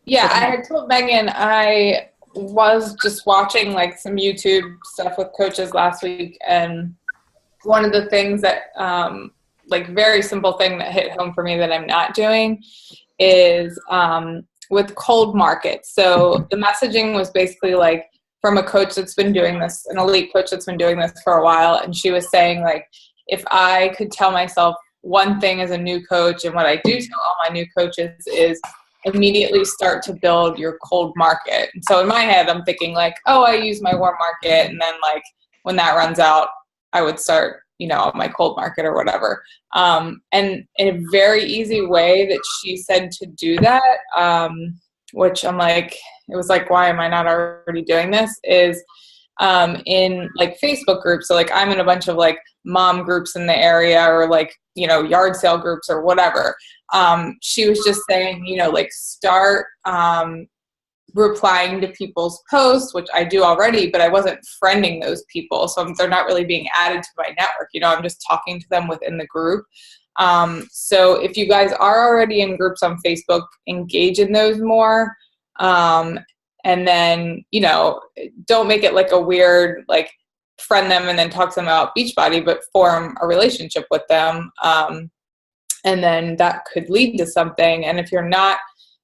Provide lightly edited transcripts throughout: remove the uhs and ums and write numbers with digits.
Yeah, I had told Megan I was just watching like some YouTube stuff with coaches last week, and one of the things that like very simple thing that hit home for me that I'm not doing is with cold markets. So the messaging was basically like from a coach that's been doing this, an elite coach that's been doing this for a while, and she was saying like, if I could tell myself one thing as a new coach, and what I do tell all my new coaches is immediately start to build your cold market. And so in my head, I'm thinking like, oh, I use my warm market, and then like when that runs out, I would start, my cold market or whatever. And in a very easy way that she said to do that, which I'm like, it was like, why am I not already doing this? Is in like Facebook groups. So like I'm in a bunch of like mom groups in the area, or like, yard sale groups or whatever. She was just saying, like start replying to people's posts, which I do already, but I wasn't friending those people. So they're not really being added to my network. I'm just talking to them within the group. So if you guys are already in groups on Facebook, engage in those more. And then, don't make it like a weird, like friend them and then talk to them about Beachbody, but form a relationship with them. And then that could lead to something. And if you're not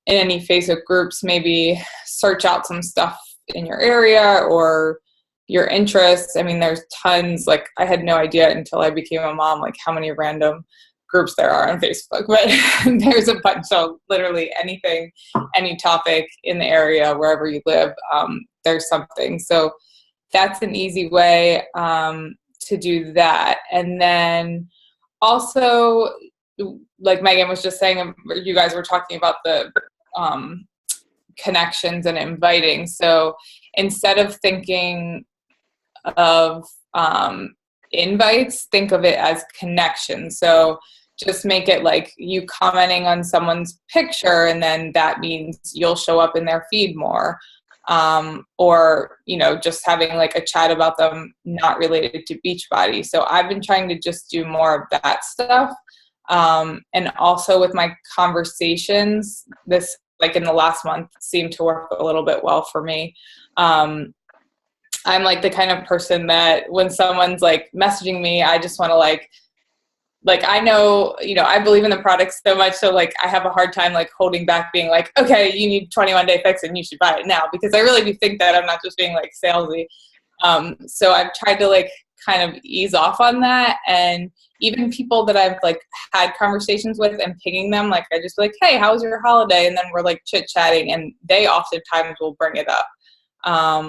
in any Facebook groups, maybe search out some stuff in your area or your interests. I mean, there's tons, like I had no idea until I became a mom, like how many random groups there are on Facebook, but there's a bunch of literally anything, any topic in the area, wherever you live, there's something. So that's an easy way to do that. And then also, like Megan was just saying, you guys were talking about the connections and inviting. So instead of thinking of invites, think of it as connections. So just make it like you commenting on someone's picture, and then that means you'll show up in their feed more. Or, just having like a chat about them not related to Beachbody. So I've been trying to just do more of that stuff. And also with my conversations, this like in the last month seemed to work a little bit well for me. I'm like the kind of person that when someone's like messaging me, I just want to like I know, I believe in the product so much. So like I have a hard time like holding back being like, okay, you need 21-day fix and you should buy it now, because I really do think that I'm not just being like salesy. So I've tried to like kind of ease off on that. And even people that I've like had conversations with and pinging them, like I just be like, hey, how was your holiday? And then we're like chit chatting, and they oftentimes will bring it up.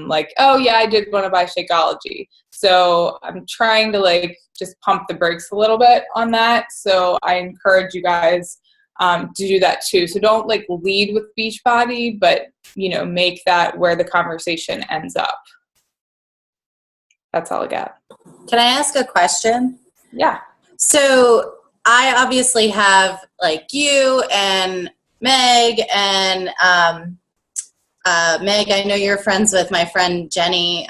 Like, oh yeah, I did want to buy Shakeology. So I'm trying to like just pump the brakes a little bit on that. So I encourage you guys to do that too. So don't like lead with Beachbody, but make that where the conversation ends up. That's all I got. Can I ask a question? Yeah. So I obviously have like you and Meg, and Meg, I know you're friends with my friend Jenny.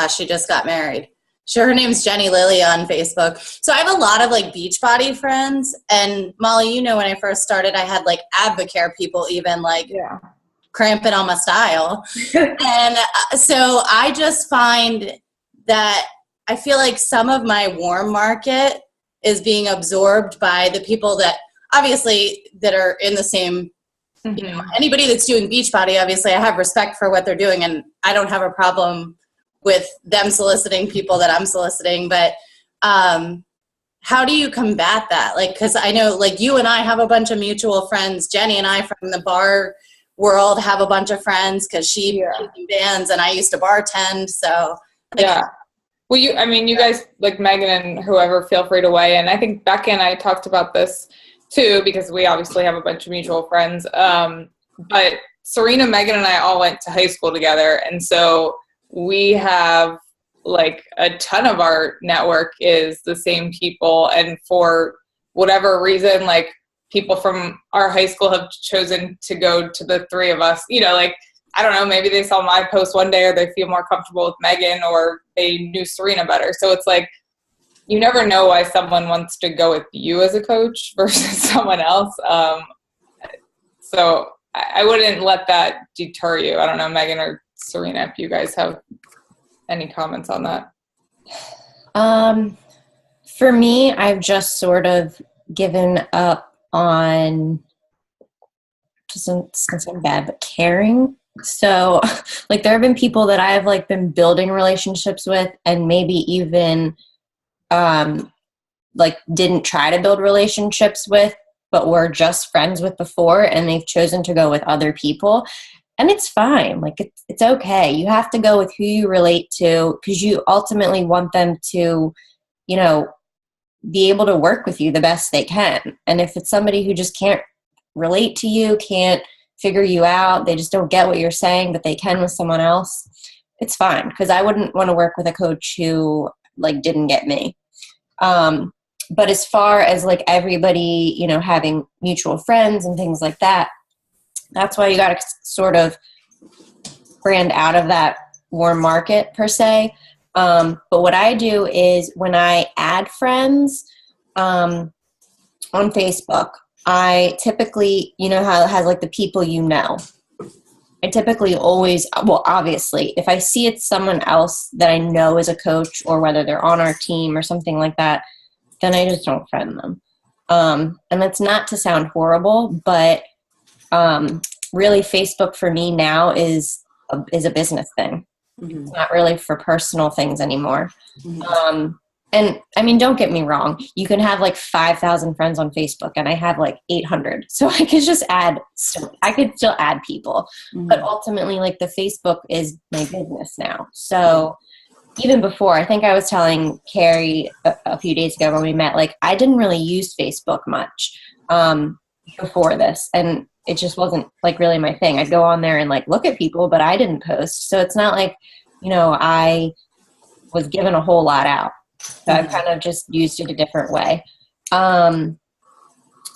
She just got married. Her name's Jenny Lilly on Facebook. So I have a lot of like Beachbody friends. And Molly, when I first started, I had like Advocare people even like cramping on my style. And so I just find that I feel like some of my warm market is being absorbed by the people that obviously that are in the same, anybody that's doing Beachbody, obviously I have respect for what they're doing, and I don't have a problem with them soliciting people that I'm soliciting. But how do you combat that? Like, because I know like you and I have a bunch of mutual friends. Jenny and I from the bar world have a bunch of friends because she plays in bands and I used to bartend. So like, well, you guys like Megan and whoever, feel free to weigh in. I think Becca and I talked about this too, because we obviously have a bunch of mutual friends. But Serena, Megan, and I all went to high school together, and so we have like a ton of our network is the same people, and for whatever reason, like people from our high school have chosen to go to the three of us. Like I don't know, maybe they saw my post one day, or they feel more comfortable with Megan, or they knew Serena better. So it's like, you never know why someone wants to go with you as a coach versus someone else. So I wouldn't let that deter you. I don't know, Megan or Serena, if you guys have any comments on that. For me, I've just sort of given up on, just it's gonna sound bad, but caring. So like there have been people that I've like been building relationships with and maybe even like didn't try to build relationships with, but were just friends with before, and they've chosen to go with other people. And it's fine. Like it's okay. You have to go with who you relate to, because you ultimately want them to, you know, be able to work with you the best they can. And if it's somebody who just can't relate to you, can't figure you out, they just don't get what you're saying, but they can with someone else, it's fine. Because I wouldn't want to work with a coach who like didn't get me. But as far as like everybody, you know, having mutual friends and things like that, that's why you got to sort of brand out of that warm market per se. But what I do is when I add friends on Facebook, I typically, you know how it has like the people you know. I typically always, well, obviously, if I see it's someone else that I know is a coach, or whether they're on our team or something like that, then I just don't friend them. And that's not to sound horrible, but really Facebook for me now is a business thing. Mm-hmm. It's not really for personal things anymore. Mm-hmm. And I mean, don't get me wrong. You can have like 5,000 friends on Facebook, and I have like 800. So I could just I could still add people. Mm-hmm. But ultimately, like the Facebook is my business now. So even before, I think I was telling Carrie a few days ago when we met, like I didn't really use Facebook much before this. And it just wasn't like really my thing. I'd go on there and like look at people, but I didn't post. So it's not like, you know, I was given a whole lot out. So I've kind of just used it a different way. So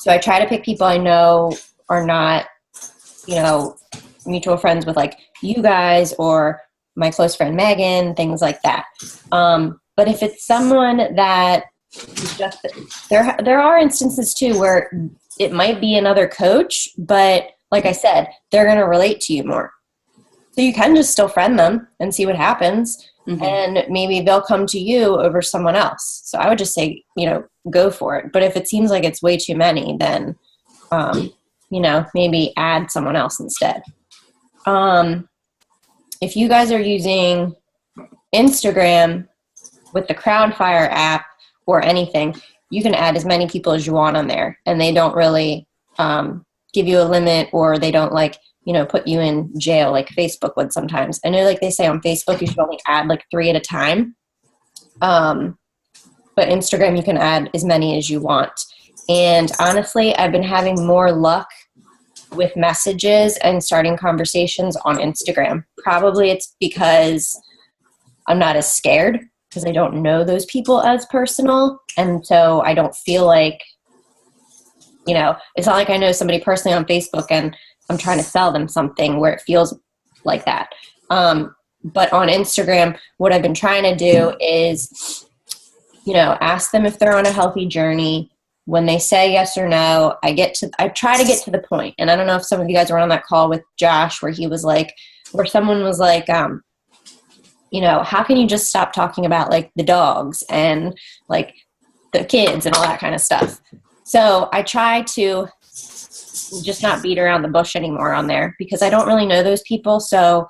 I try to pick people I know are not, you know, mutual friends with like you guys or my close friend Megan, things like that. But if it's someone that is just, there are instances too where it might be another coach, but like I said, they're going to relate to you more. So you can just still friend them and see what happens. Mm-hmm. And maybe they'll come to you over someone else. So I would just say, you know, go for it. But if it seems like it's way too many, then, you know, maybe add someone else instead. If you guys are using Instagram with the Crowdfire app or anything, you can add as many people as you want on there, and they don't really give you a limit, or they don't like, you know, put you in jail like Facebook would sometimes. I know like they say on Facebook you should only add like 3 at a time. But Instagram you can add as many as you want. And honestly, I've been having more luck with messages and starting conversations on Instagram. Probably it's because I'm not as scared, because I don't know those people as personal. And so I don't feel like, you know, it's not like I know somebody personally on Facebook and I'm trying to sell them something where it feels like that. But on Instagram, what I've been trying to do is, you know, ask them if they're on a healthy journey. When they say yes or no, I try to get to the point. And I don't know if some of you guys were on that call with Josh where he was like, where someone was like, you know, how can you just stop talking about like the dogs and like the kids and all that kind of stuff? So I try to just not beat around the bush anymore on there, because I don't really know those people. So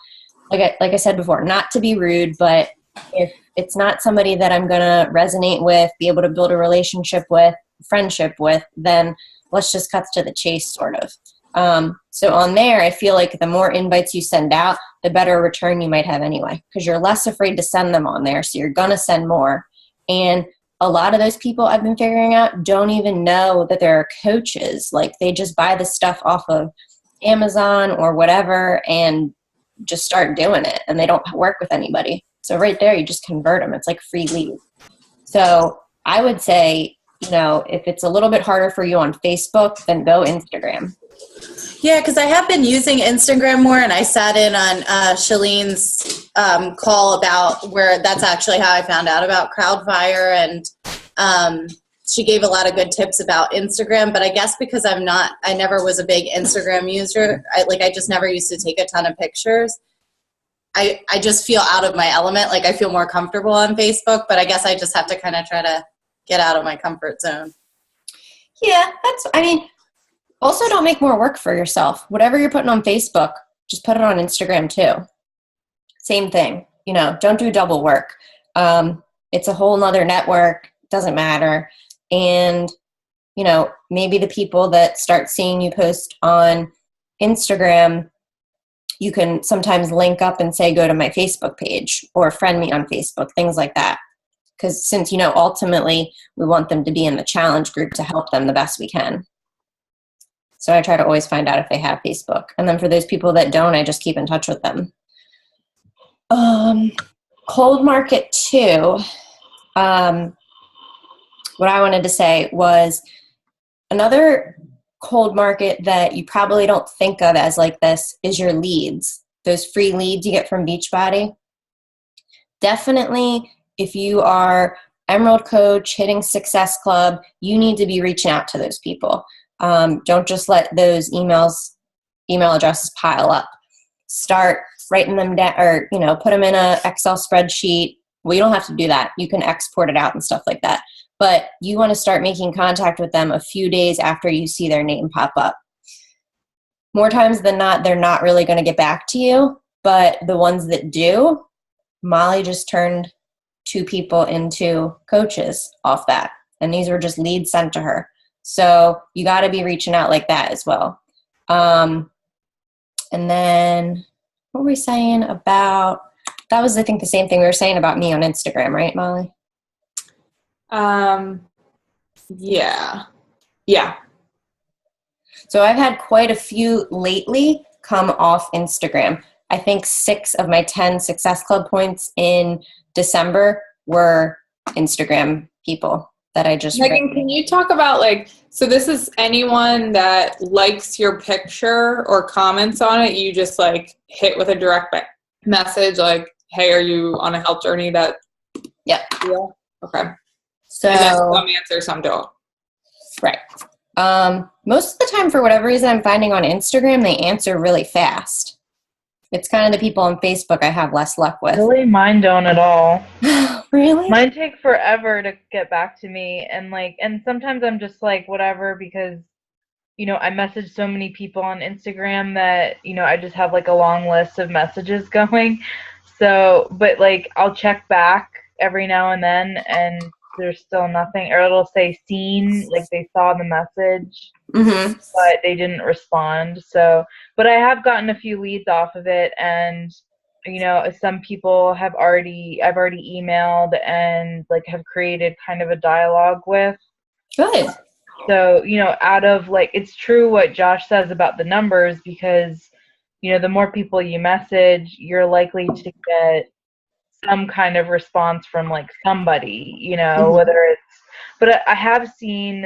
like I said before, not to be rude, but if it's not somebody that I'm going to resonate with, be able to build a relationship with, friendship with, then let's just cut to the chase sort of. So on there, I feel like the more invites you send out, the better return you might have anyway, because you're less afraid to send them on there. So you're going to send more. And a lot of those people I've been figuring out don't even know that there are coaches. Like they just buy the stuff off of Amazon or whatever and just start doing it, and they don't work with anybody. So right there, you just convert them. It's like free lead. So I would say, you know, if it's a little bit harder for you on Facebook, then go Instagram. Yeah, because I have been using Instagram more, and I sat in on Shalene's call about where that's actually how I found out about Crowdfire. And she gave a lot of good tips about Instagram, but I guess because I never was a big Instagram user. I just never used to take a ton of pictures. I just feel out of my element. Like I feel more comfortable on Facebook, but I guess I just have to kind of try to get out of my comfort zone. Yeah, also don't make more work for yourself. Whatever you're putting on Facebook, just put it on Instagram too. Same thing. Don't do double work. It's a whole nother network. Doesn't matter. And, maybe the people that start seeing you post on Instagram, you can sometimes link up and say, go to my Facebook page or friend me on Facebook, things like that. Because since, ultimately we want them to be in the challenge group to help them the best we can. So I try to always find out if they have Facebook. And then for those people that don't, I just keep in touch with them. Cold market too. What I wanted to say was another cold market that you probably don't think of as like this is your leads. Those free leads you get from Beachbody. Definitely, if you are Emerald Coach, Hitting Success Club, you need to be reaching out to those people. Don't just let those email addresses pile up. Start writing them down, or put them in a Excel spreadsheet. Well, you don't have to do that. You can export it out and stuff like that. But you want to start making contact with them a few days after you see their name pop up. More times than not, they're not really going to get back to you. But the ones that do, Molly just turned 2 people into coaches off that. And these were just leads sent to her. So you got to be reaching out like that as well. And then what were we saying about, that was, I think, the same thing we were saying about me on Instagram, right, Molly? Yeah. So I've had quite a few lately come off Instagram. I think 6 of my 10 Success Club points in December were Instagram people that I just Megan, can you talk about so this is anyone that likes your picture or comments on it, you just hit with a direct message hey, are you on a health journey? Yeah. Okay. So and then some answer, some don't. Right. Most of the time, for whatever reason, I'm finding on Instagram, they answer really fast. It's kind of the people on Facebook I have less luck with. Really, mine don't at all. Really? Mine take forever to get back to me, and sometimes I'm just whatever, because I message so many people on Instagram that I just have a long list of messages going. So, but I'll check back every now and then, and there's still nothing, or it'll say seen, they saw the message, but they didn't respond. So, but I have gotten a few leads off of it, and some people I've already emailed and have created kind of a dialogue with. Good. So, out of it's true what Josh says about the numbers, because the more people you message, you're likely to get some kind of response from somebody, whether it's, but I have seen,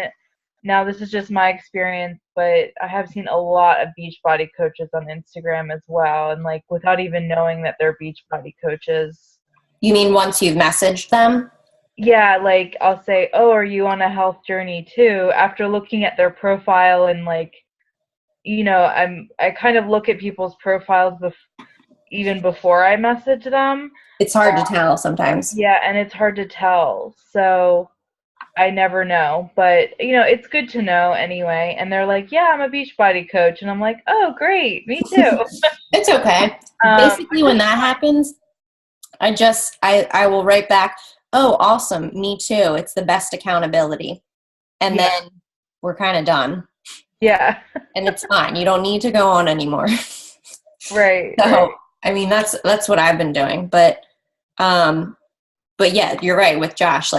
now this is just my experience, but I have seen a lot of Beachbody coaches on Instagram as well, and without even knowing that they're Beachbody coaches. You mean once you've messaged them? Yeah, I'll say, oh, are you on a health journey too? After looking at their profile, and I kind of look at people's profiles even before I message them. It's hard to tell sometimes. Yeah, and it's hard to tell. So I never know. But, it's good to know anyway. And they're like, yeah, I'm a Beachbody coach. And I'm like, oh, great. Me too. It's okay. Basically, when that happens, I will write back, oh, awesome. Me too. It's the best accountability. And then we're kind of done. Yeah. And it's fine. You don't need to go on anymore. Right. So, right. I mean, that's what I've been doing. But yeah, you're right with Josh.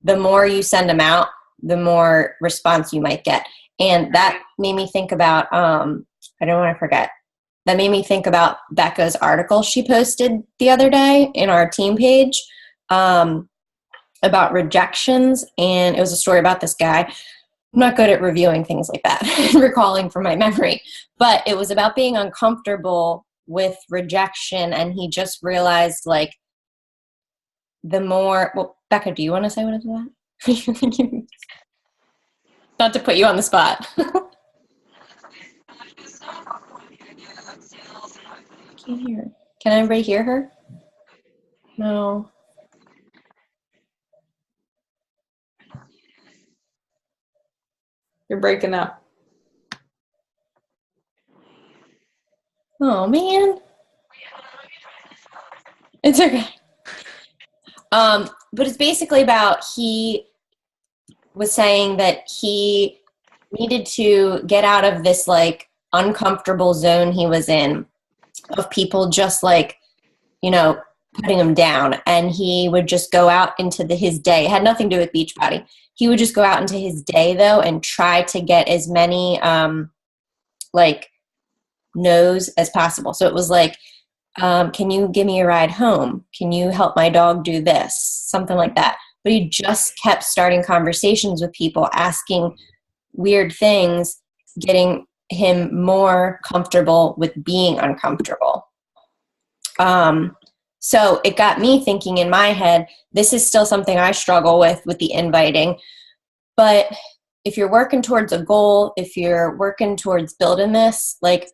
The more you send them out, the more response you might get. And that made me think about, I don't want to forget, that made me think about Becca's article she posted the other day in our team page about rejections. And it was a story about this guy. I'm not good at reviewing things like that and recalling from my memory, but it was about being uncomfortable with rejection. And he just realized the more, well, Becca, do you want to say what it's about? Not to put you on the spot. Can't hear her. Can anybody hear her? No. You're breaking up. Oh man. It's okay. But it's basically about, he was saying that he needed to get out of this like uncomfortable zone he was in of people just like, you know, putting him down. And he would just go out into his day. It had nothing to do with Beachbody. He would just go out into his day though and try to get as many like no's as possible. So it was like, can you give me a ride home? Can you help my dog do this? Something like that. But he just kept starting conversations with people, asking weird things, getting him more comfortable with being uncomfortable. So it got me thinking in my head, this is still something I struggle with the inviting. But if you're working towards a goal, if you're working towards building this, like,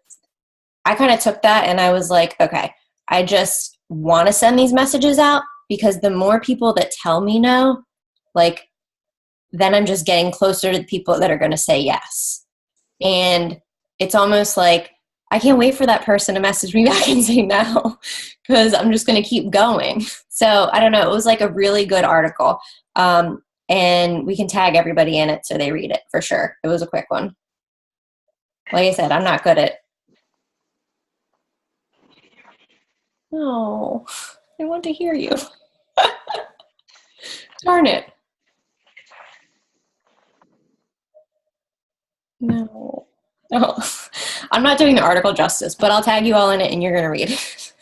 I kind of took that and I was like, okay, I just want to send these messages out, because the more people that tell me no, like, then I'm just getting closer to the people that are going to say yes. And it's almost like, I can't wait for that person to message me back and say no, because I'm just going to keep going. So I don't know. It was like a really good article. And we can tag everybody in it so they read it for sure. It was a quick one. Like I said, I'm not good at. No, I want to hear you. Darn it. No. Oh, I'm not doing the article justice, but I'll tag you all in it and you're going to read it.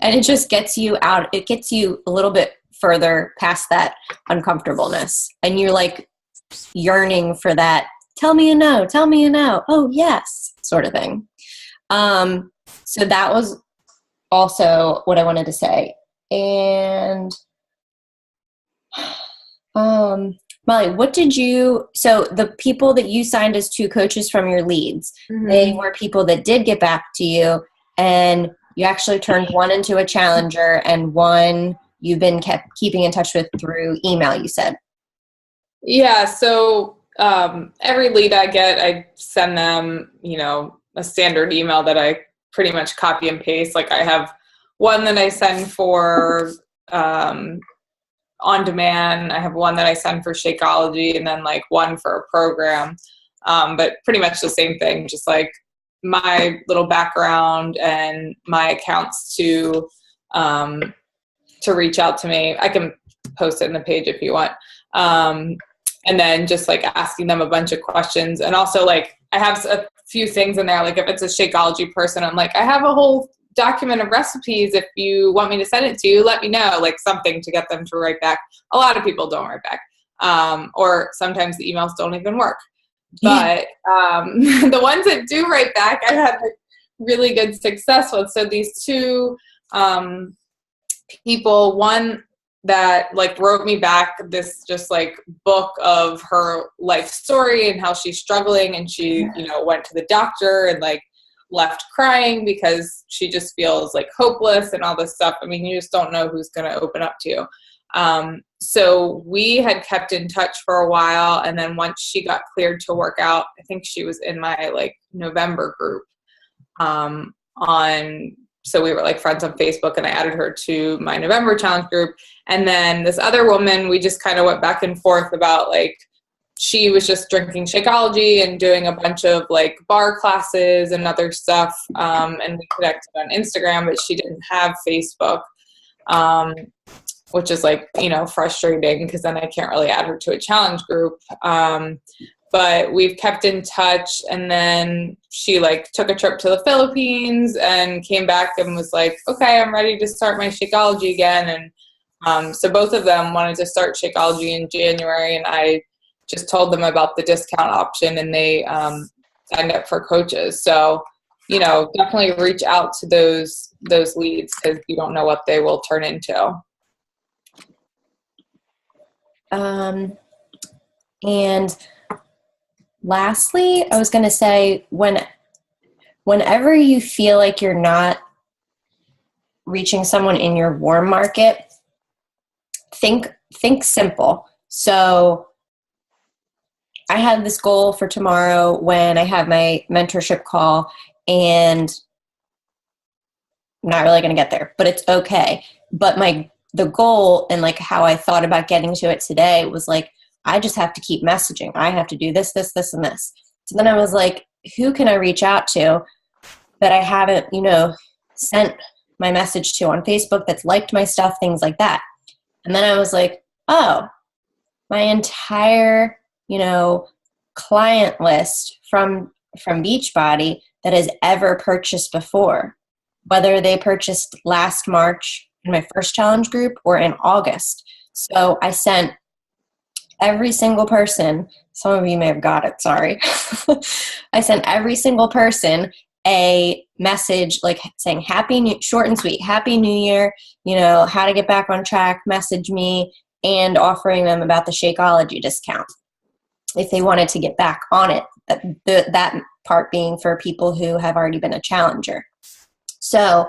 And it just gets you out. It gets you a little bit further past that uncomfortableness. And you're like yearning for that. Tell me a no. Tell me a no. Oh, yes. Sort of thing. So that was also what I wanted to say. And Molly, what did you, so the people that you signed as 2 coaches from your leads, they were people that did get back to you, and you actually turned one into a challenger and one you've been keeping in touch with through email, you said. Yeah. So every lead I get, I send them, you know, a standard email that I pretty much copy and paste. Like, I have one that I send for on demand. I have one that I send for Shakeology, and then like one for a program. But pretty much the same thing, just like my little background and my accounts to reach out to me. I can post it in the page if you want. And then just like asking them a bunch of questions. And also, like, I have a few things in there. Like, if it's a Shakeology person, I'm like, I have a whole document of recipes. If you want me to send it to you, let me know, like something to get them to write back. A lot of people don't write back. Or sometimes the emails don't even work. But the ones that do write back, I've had like really good success with. So these 2 people, one that like wrote me back this just like book of her life story and how she's struggling, and she, you know, went to the doctor and like left crying because she just feels like hopeless and all this stuff. I mean, you just don't know who's going to open up to you. So we had kept in touch for a while, and then once she got cleared to work out, I think she was in my like November group so we were like friends on Facebook, and I added her to my November challenge group. And then this other woman, we just kind of went back and forth about like, she was just drinking Shakeology and doing a bunch of like bar classes and other stuff. And we connected on Instagram, but she didn't have Facebook, which is like, you know, frustrating because then I can't really add her to a challenge group. But we've kept in touch, and then she like took a trip to the Philippines and came back and was like, okay, I'm ready to start my Shakeology again. And so both of them wanted to start Shakeology in January, and I just told them about the discount option, and they signed up for coaches. So, you know, definitely reach out to those leads, because you don't know what they will turn into. And lastly, I was going to say, whenever you feel like you're not reaching someone in your warm market, think simple. So I had this goal for tomorrow when I have my mentorship call, and I'm not really going to get there, but it's okay. But the goal and like how I thought about getting to it today was like, I just have to keep messaging. I have to do this, this, this, and this. So then I was like, who can I reach out to that I haven't, sent my message to on Facebook, that's liked my stuff, things like that. And then I was like, oh, my entire, client list from Beachbody that has ever purchased before, whether they purchased last March in my first challenge group or in August. So I sent every single person, some of you may have got it, sorry. I sent every single person a message like saying short and sweet, Happy New Year, how to get back on track, message me, and offering them about the Shakeology discount if they wanted to get back on it. That part being for people who have already been a challenger. So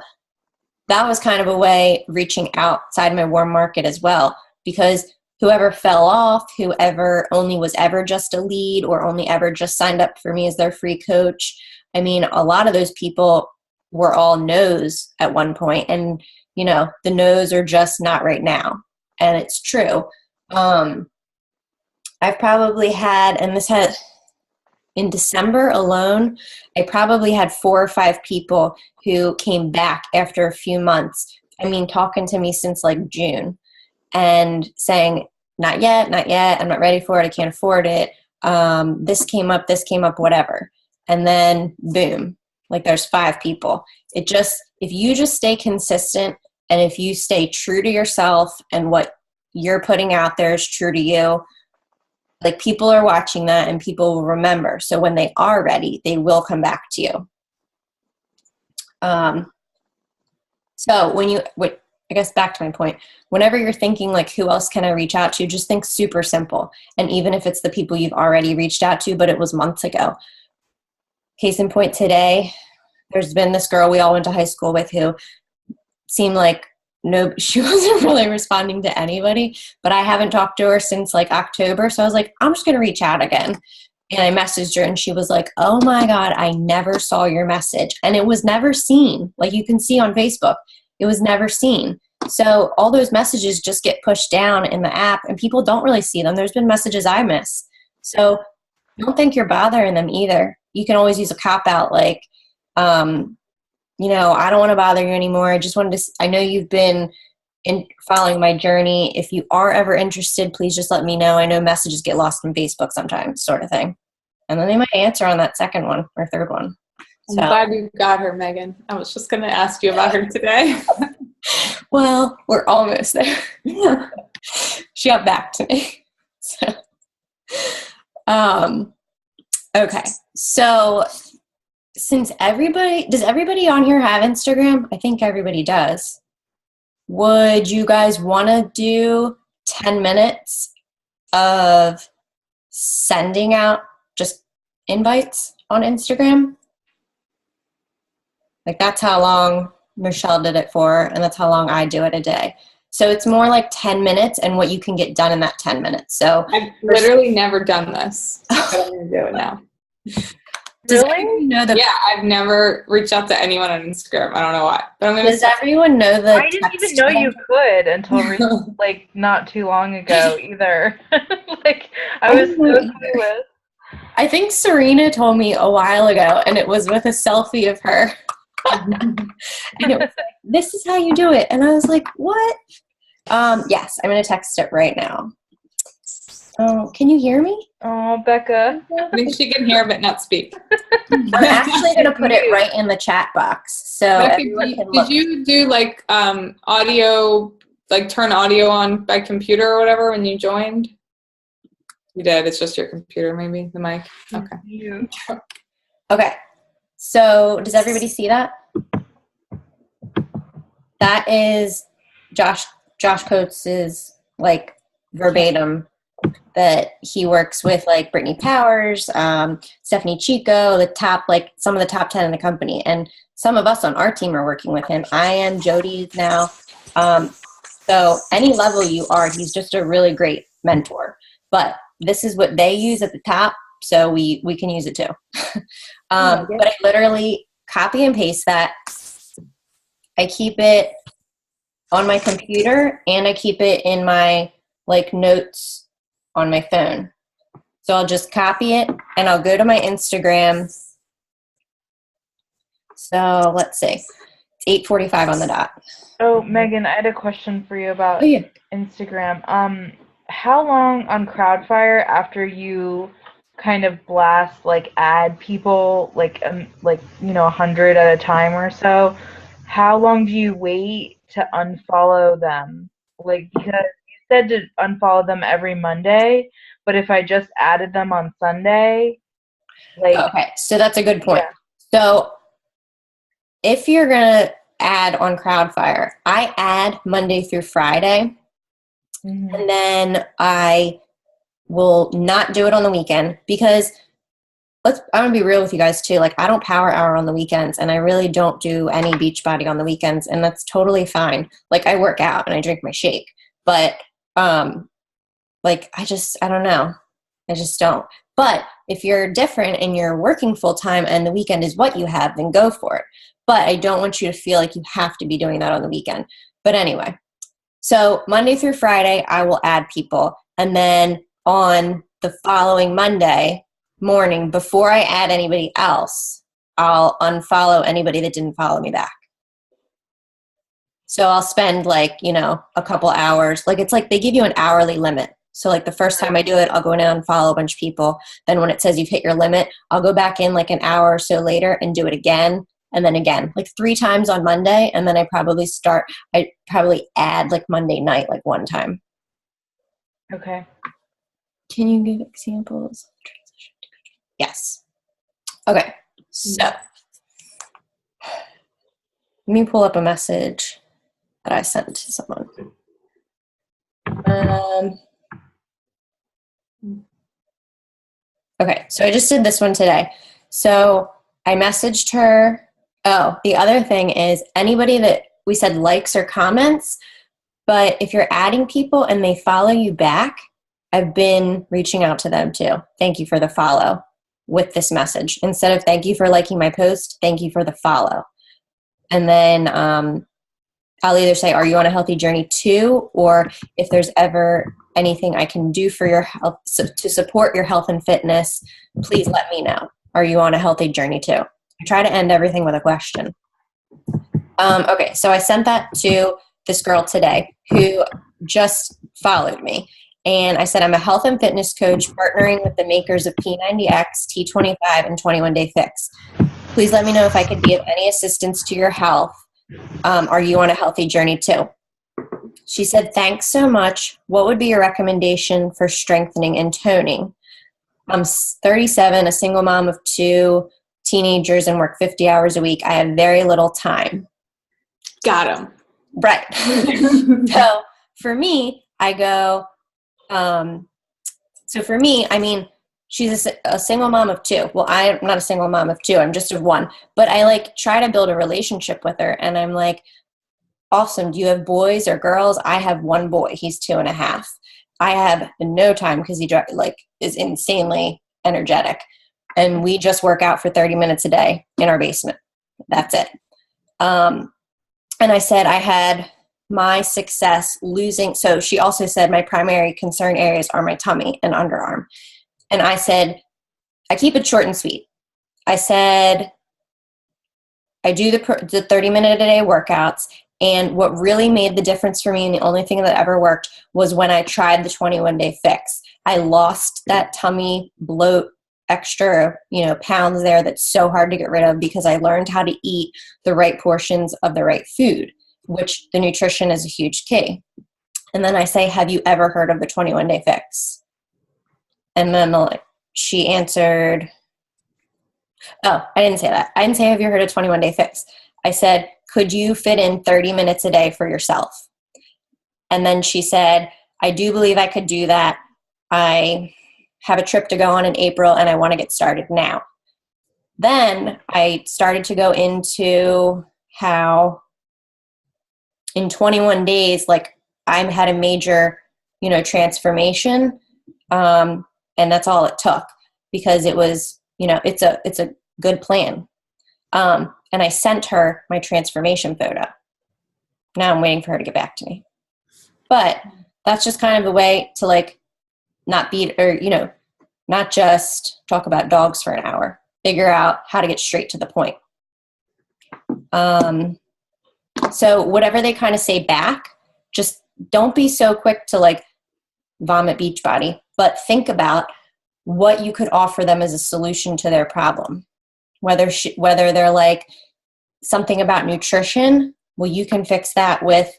that was kind of a way reaching outside my warm market as well, because whoever fell off, whoever only was ever just a lead or only ever just signed up for me as their free coach, I mean, a lot of those people were all no's at one point, and the no's are just not right now. And it's true. I've probably had, and this had, in December alone, I probably had 4 or 5 people who came back after a few months. I mean, talking to me since like June and saying, not yet, I'm not ready for it, I can't afford it. This came up, whatever. And then boom, like there's 5 people. If you just stay consistent and if you stay true to yourself and what you're putting out there is true to you, like people are watching that and people will remember. So when they are ready, they will come back to you. So I guess back to my point, whenever you're thinking like, who else can I reach out to? Just think super simple. And even if it's the people you've already reached out to, but it was months ago. Case in point today, there's been this girl we all went to high school with who seemed like she wasn't really responding to anybody, but I haven't talked to her since like October. So I was like, I'm just going to reach out again. And I messaged her and she was like, oh my God, I never saw your message. And it was never seen. Like you can see on Facebook, it was never seen. So all those messages just get pushed down in the app and people don't really see them. There's been messages I miss. So don't think you're bothering them either. You can always use a cop out like, I don't want to bother you anymore. I just wanted to, I know you've been following my journey. If you are ever interested, please just let me know. I know messages get lost in Facebook sometimes, sort of thing. And then they might answer on that second one or third one. So. I'm glad you got her, Megan. I was just going to ask you about her today. Well, we're almost there. She got back to me. So, okay. So does everybody on here have Instagram? I think everybody does. Would you guys want to do 10 minutes of sending out just invites on Instagram? Like that's how long Michelle did it for, and that's how long I do it a day. So it's more like 10 minutes and what you can get done in that 10 minutes. So I've literally never done this, but I'm going to do it now. Really? Yeah, I've never reached out to anyone on Instagram. I don't know why. But does everyone know that? I didn't even know you could until like not too long ago either. Like I was so clueless. I think Serena told me a while ago, and it was with a selfie of her. And it was like, this is how you do it. And I was like, what? Yes, I'm going to text it right now. Oh, can you hear me? Oh, Becca. I think she can hear but not speak. I'm actually going to put it right in the chat box. So Becca, everyone can look. did you do like audio, like turn audio on by computer or whatever when you joined? You did. It's just your computer, maybe, the mic. Okay. Okay. So does everybody see that? That is Josh Coates' like verbatim that he works with, like Brittany Powers, Stephanie Chico, some of the top 10 in the company. And some of us on our team are working with him. I am, Jody's now. So any level you are, he's just a really great mentor. But this is what they use at the top, so we can use it too. But I literally copy and paste that. I keep it on my computer, and I keep it in my like notes on my phone. So I'll just copy it, and I'll go to my Instagram. So let's see. It's 8:45 on the dot. Oh, Megan, I had a question for you about Instagram. How long on Crowdfire after you kind of blast, like add people, like 100 at a time or so, how long do you wait to unfollow them? Like, because you said to unfollow them every Monday, but if I just added them on Sunday, like... Okay, so that's a good point. Yeah. So if you're going to add on Crowdfire, I add Monday through Friday. Mm-hmm. And then I will not do it on the weekend because I'm going to be real with you guys too. Like, I don't power hour on the weekends, and I really don't do any Beachbody on the weekends, and that's totally fine. Like, I work out and I drink my shake, but like, I don't know. I just don't. But if you're different and you're working full time and the weekend is what you have, then go for it. But I don't want you to feel like you have to be doing that on the weekend. But anyway, so Monday through Friday, I will add people. And then on the following Monday morning, before I add anybody else, I'll unfollow anybody that didn't follow me back. So I'll spend like, a couple hours. Like, it's like they give you an hourly limit. So like the first time I do it, I'll go in and unfollow a bunch of people. Then when it says you've hit your limit, I'll go back in like an hour or so later and do it again. And then again, like 3 times on Monday. And then I probably add like Monday night, like 1 time. Okay. Can you give examples? Yes. Okay. So let me pull up a message that I sent to someone. Okay. So I just did this one today. So I messaged her. Oh, the other thing is anybody that we said likes or comments, but if you're adding people and they follow you back, I've been reaching out to them too. Thank you for the follow with this message. Instead of thank you for liking my post, thank you for the follow. And then I'll either say, are you on a healthy journey too? Or if there's ever anything I can do for your health, to support your health and fitness, please let me know. Are you on a healthy journey too? I try to end everything with a question. Okay, so I sent that to this girl today who just followed me. And I said, I'm a health and fitness coach partnering with the makers of P90X, T25, and 21 Day Fix. Please let me know if I could be of any assistance to your health. Are you on a healthy journey too? She said, thanks so much. What would be your recommendation for strengthening and toning? I'm 37, a single mom of 2 teenagers, and work 50 hours a week. I have very little time. Got him. Right. So for me, I go, so for me, I mean, she's a single mom of 2. Well, I'm not a single mom of 2. I'm just of 1. But I like try to build a relationship with her. And I'm like, awesome. Do you have boys or girls? I have 1 boy. He's 2.5. I have no time because he is insanely energetic. And we just work out for 30 minutes a day in our basement. That's it. And I said I had my success losing. So she also said my primary concern areas are my tummy and underarm. And I said, I keep it short and sweet. I said, I do the 30-minute-a-day workouts. And what really made the difference for me, and the only thing that ever worked, was when I tried the 21 Day Fix. I lost that tummy bloat, extra, pounds there that's so hard to get rid of because I learned how to eat the right portions of the right food, which the nutrition is a huge key. And then I say, have you ever heard of the 21 Day Fix? And then she answered, oh, I didn't say that. I didn't say, have you heard of 21 Day Fix? I said, could you fit in 30 minutes a day for yourself? And then she said, I do believe I could do that. I have a trip to go on in April and I want to get started now. Then I started to go into how in 21 days, like I had a major, transformation. And that's all it took because it was, it's a good plan. And I sent her my transformation photo. Now I'm waiting for her to get back to me. But that's just kind of the way to like not beat or, not just talk about dogs for an hour. Figure out how to get straight to the point. So whatever they kind of say back, just don't be so quick to like vomit Beachbody, but think about what you could offer them as a solution to their problem. Whether they're like something about nutrition, well, you can fix that with,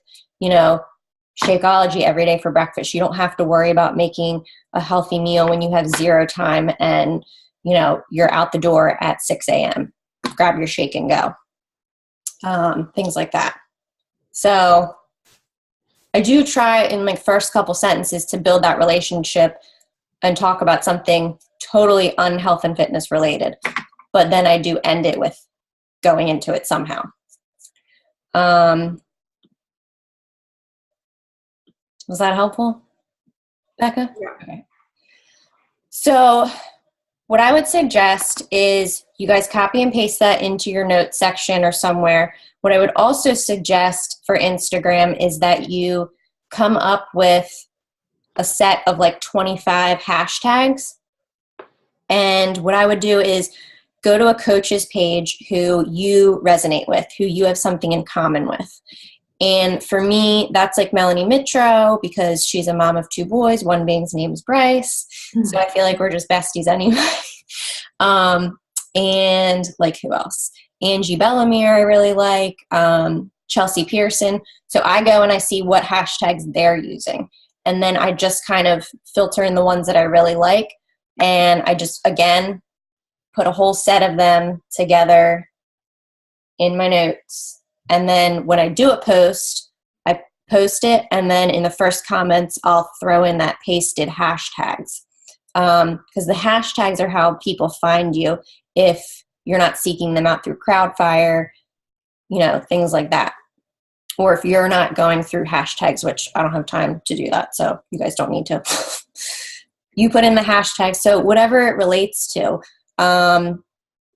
Shakeology every day for breakfast. You don't have to worry about making a healthy meal when you have zero time and, you're out the door at 6 a.m. Grab your shake and go. Things like that. So I do try in my first couple sentences to build that relationship and talk about something totally unhealth and fitness related. But then I do end it with going into it somehow. Was that helpful, Becca? Yeah. Okay. So what I would suggest is you guys copy and paste that into your notes section or somewhere. What I would also suggest for Instagram is that you come up with a set of like 25 hashtags. And what I would do is go to a coach's page who you resonate with, who you have something in common with. And for me, that's like Melanie Mitro because she's a mom of 2 boys. One being's name is Bryce. So I feel like we're just besties anyway. And like who else? Angie Bellamere I really like. Chelsea Pearson. So I go and I see what hashtags they're using. And then I just kind of filter in the ones that I really like. And I just, again, put a whole set of them together in my notes. And then when I do a post, I post it. And then in the first comments, I'll throw in that pasted hashtags. Because the hashtags are how people find you if you're not seeking them out through Crowdfire, things like that. Or if you're not going through hashtags, which I don't have time to do that. So you guys don't need to. You put in the hashtag. So whatever it relates to,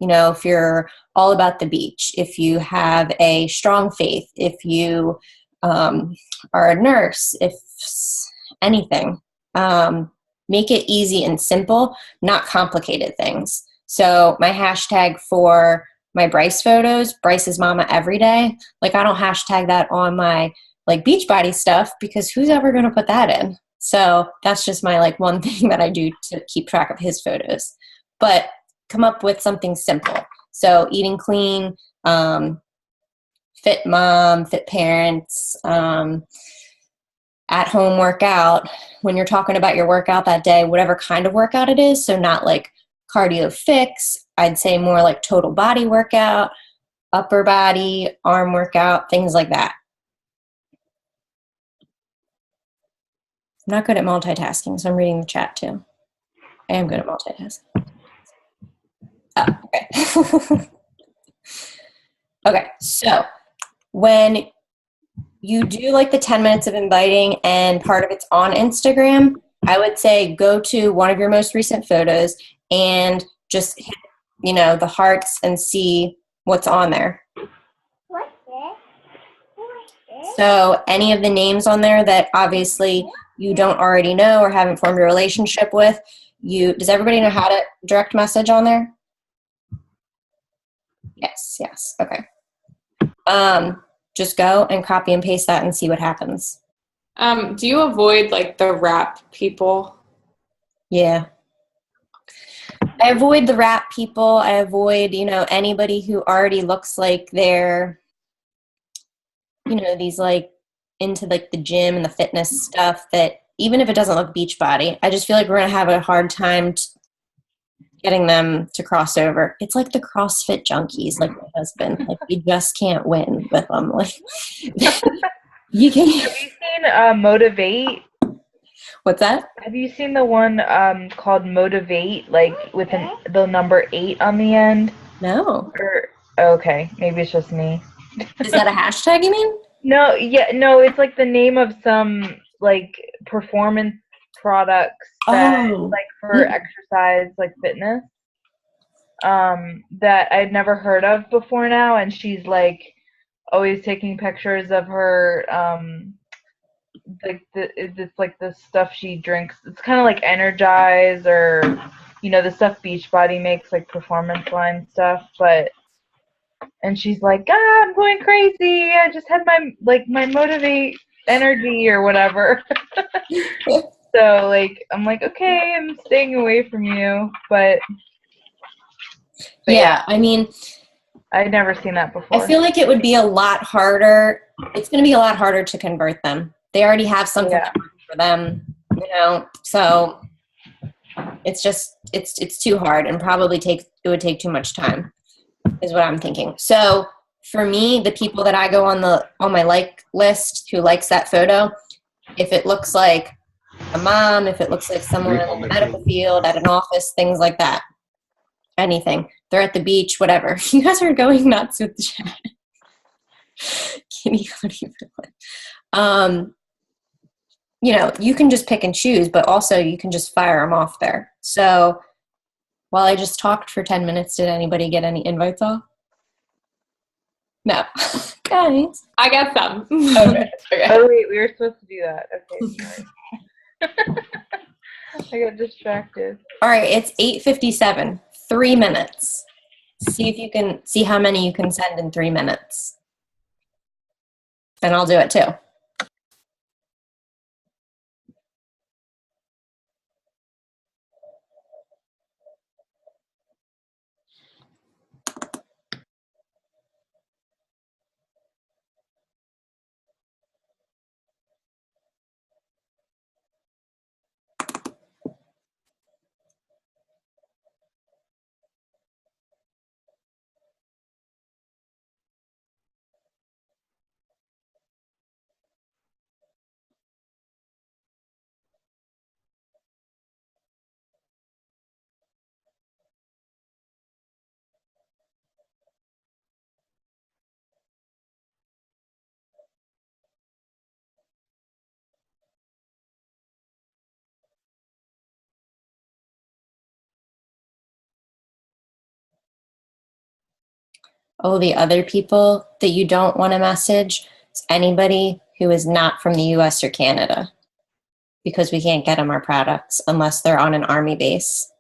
if you're all about the beach, if you have a strong faith, if you are a nurse, if anything, make it easy and simple, not complicated things. So my hashtag for my Bryce photos, Bryce's mama every day. Like I don't hashtag that on my like Beachbody stuff because who's ever going to put that in? So that's just my like one thing that I do to keep track of his photos. But come up with something simple. So eating clean, fit mom, fit parents, at home workout. When you're talking about your workout that day, whatever kind of workout it is. So not like cardio fix, I'd say more like total body workout, upper body, arm workout, things like that. I'm not good at multitasking, so I'm reading the chat too. I am good at multitasking. Oh, okay. Okay, so when you do like the 10 minutes of inviting and part of it's on Instagram, I would say go to one of your most recent photos and just hit, the hearts and see what's on there. So any of the names on there that obviously you don't already know or haven't formed a relationship with, does everybody know how to direct message on there? Yes. Okay. Just go and copy and paste that and see what happens. Do you avoid like the rap people? Yeah. I avoid the rap people. I avoid, anybody who already looks like they're, these like into like the gym and the fitness stuff that even if it doesn't look Beachbody, I just feel like we're going to have a hard time getting them to cross over. It's like the CrossFit junkies, like my husband. Like we just can't win with them. Like you can. Have you seen Motivate? What's that? Have you seen the one called Motivate, like with the number 8 on the end? No. Or okay, maybe it's just me. Is that a hashtag you mean? No, it's like the name of some like performance products that like for exercise, like fitness, that I'd never heard of before now, and she's like always taking pictures of her it's like the stuff she drinks. It's kind of like Energize or the stuff Beachbody makes, like performance line stuff, and she's like, God, I'm going crazy. I just had my Motivate energy or whatever. So like I'm like, okay, I'm staying away from you, but yeah, I mean, I'd never seen that before. I feel like it would be a lot harder. It's going to be a lot harder to convert them. They already have something for them, so it's too hard, and probably it would take too much time is what I'm thinking. So for me, the people that I go on my like list who likes that photo, if it looks like a mom, if it looks like someone in the medical field, at an office, things like that, anything, they're at the beach, whatever. You guys are going nuts with the chat. Kitty, what do you feel? You can just pick and choose, but also you can just fire them off there. So while I just talked for 10 minutes, did anybody get any invites off? No. Guys. I got some. Okay. Oh, wait, we were supposed to do that. Okay, sorry. I got distracted. All right, it's 8:57. 3 minutes. See if you can see how many you can send in 3 minutes. And I'll do it too. Oh, the other people that you don't want to message is anybody who is not from the US or Canada, because we can't get them our products unless they're on an army base.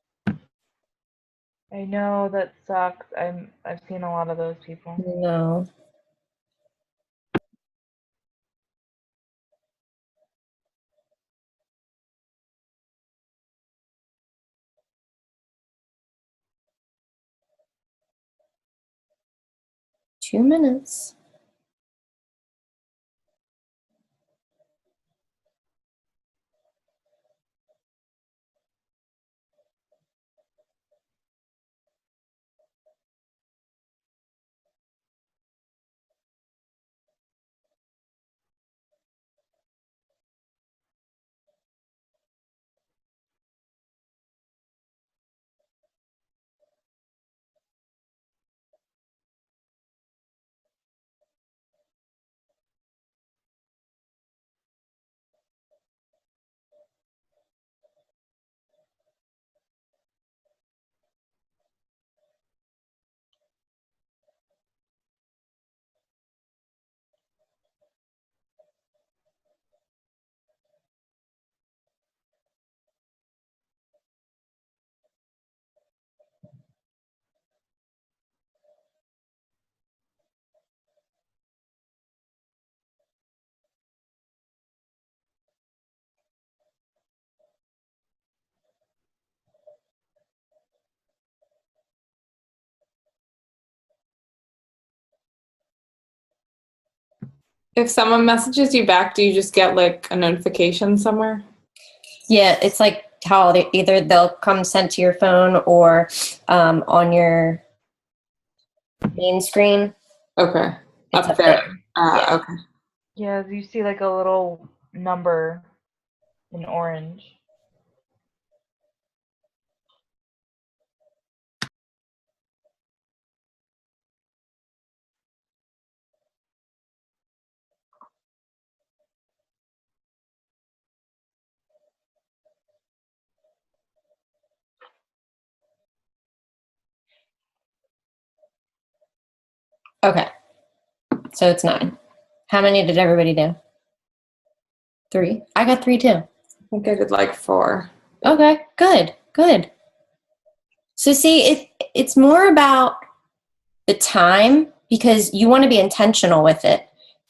I know, that sucks. I've seen a lot of those people. No. Two minutes. If someone messages you back, do you just get like a notification somewhere? Yeah, it's like how either they'll come sent to your phone or on your main screen. Okay. It's up there. Yeah. Okay. Yeah, you see like a little number in orange. Okay. So it's 9. How many did everybody do? 3? I got 3 too. I think I did like 4. Okay, good. So see, it's more about the time because you want to be intentional with it.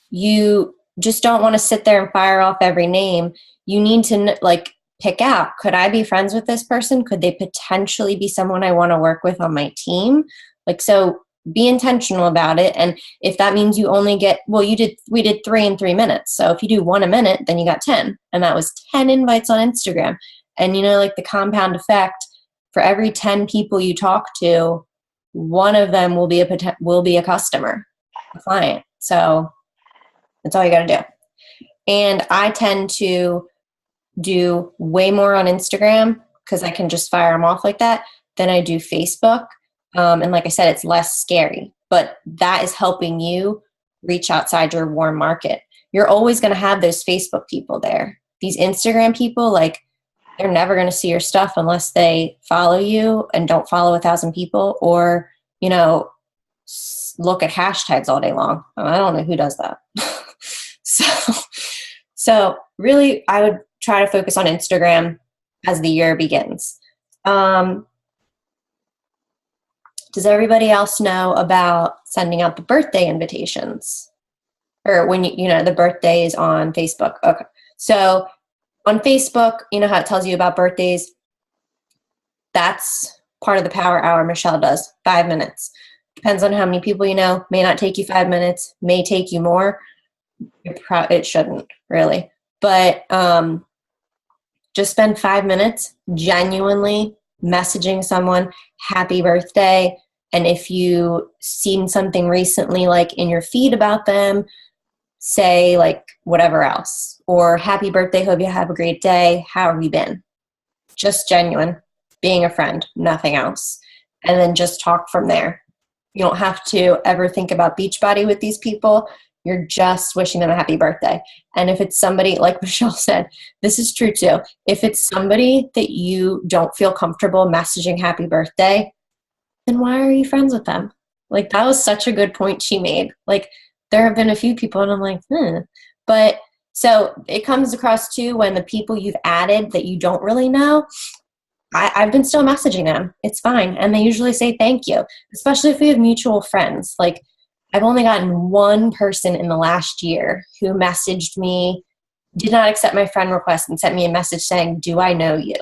You just don't want to sit there and fire off every name. You need to like pick out, could I be friends with this person? Could they potentially be someone I want to work with on my team? Like, so be intentional about it. And if that means you only get, we did 3 in 3 minutes. So if you do 1 a minute, then you got 10. And that was 10 invites on Instagram. And like the compound effect, for every 10 people you talk to, one of them will be a customer, a client. So that's all you got to do. And I tend to do way more on Instagram because I can just fire them off like that than I do Facebook. And like I said, it's less scary, but that is helping you reach outside your warm market. You're always going to have those Facebook people there. These Instagram people, like, they're never going to see your stuff unless they follow you and don't follow 1,000 people or, look at hashtags all day long. I don't know who does that. So really, I would try to focus on Instagram as the year begins. Does everybody else know about sending out the birthday invitations? Or when the birthday is on Facebook? Okay. So on Facebook, you know how it tells you about birthdays? That's part of the power hour Michelle does, 5 minutes. Depends on how many people you know. May not take you 5 minutes, may take you more. It shouldn't, really. But just spend 5 minutes genuinely messaging someone, happy birthday. And if you've seen something recently, like in your feed about them, say like whatever else. Or happy birthday, hope you have a great day. How have you been? Just genuine, being a friend, nothing else. And then just talk from there. You don't have to ever think about Beachbody with these people. You're just wishing them a happy birthday. And if it's somebody, like Michelle said, this is true too. If it's somebody that you don't feel comfortable messaging happy birthday, then why are you friends with them? Like, that was such a good point she made. Like, there have been a few people and I'm like, But so it comes across too when the people you've added that you don't really know, I've been still messaging them. It's fine. And they usually say thank you, especially if we have mutual friends. Like, I've only gotten one person in the last year who messaged me, did not accept my friend request, and sent me a message saying, do I know you?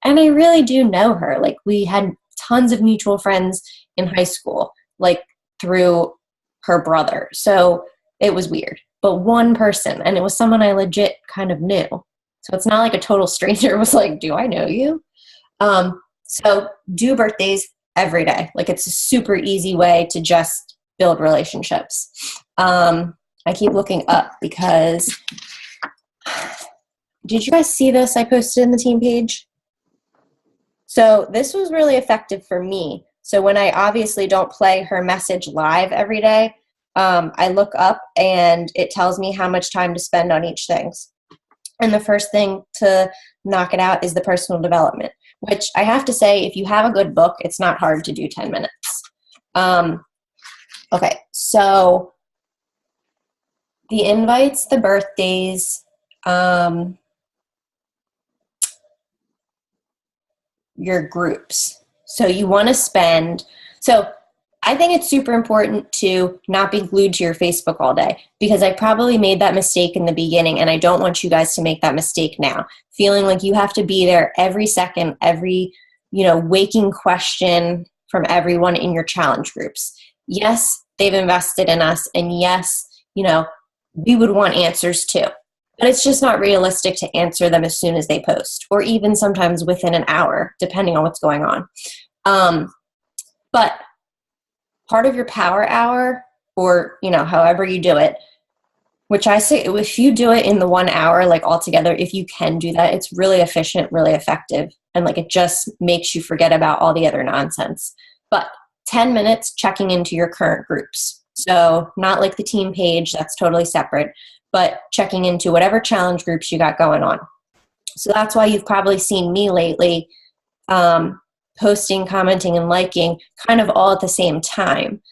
And I really do know her. Like, we had tons of mutual friends in high school, like through her brother. So it was weird. But one person, and it was someone I legit kind of knew. So it's not like a total stranger was like, do I know you? So do birthdays every day. Like, it's a super easy way to just build relationships. I keep looking up because did you guys see this I posted in the team page? So this was really effective for me. So when I obviously don't play her message live every day, I look up and it tells me how much time to spend on each thing. And the first thing to knock it out is the personal development, which I have to say, if you have a good book, it's not hard to do 10 minutes. Okay, so the invites, the birthdays, your groups. So you want to spend, so I think it's super important to not be glued to your Facebook all day, because I probably made that mistake in the beginning, and I don't want you guys to make that mistake now, feeling like you have to be there every second, every, waking question from everyone in your challenge groups. Yes, they've invested in us, and yes, we would want answers too. But it's just not realistic to answer them as soon as they post, or even sometimes within an hour, depending on what's going on. But part of your power hour, or however you do it, which I say if you do it in the 1 hour, like all together, if you can do that, it's really efficient, really effective. And like it just makes you forget about all the other nonsense. But 10 minutes checking into your current groups. So not like the team page, that's totally separate, but checking into whatever challenge groups you got going on. So that's why you've probably seen me lately posting, commenting, and liking kind of all at the same time.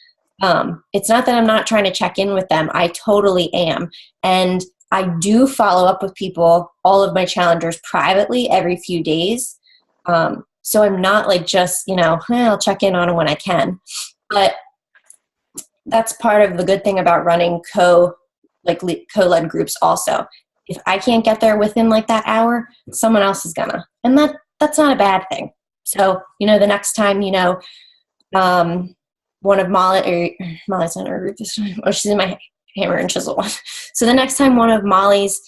It's not that I'm not trying to check in with them. I totally am. And I do follow up with people, all of my challengers privately every few days. So I'm not like just, I'll check in on them when I can. But that's part of the good thing about running co-led groups also. If I can't get there within like that hour, someone else is gonna. And that's not a bad thing. So, the next time, one of Molly's in her group this time. Oh, she's in my Hammer and Chisel one. So the next time one of Molly's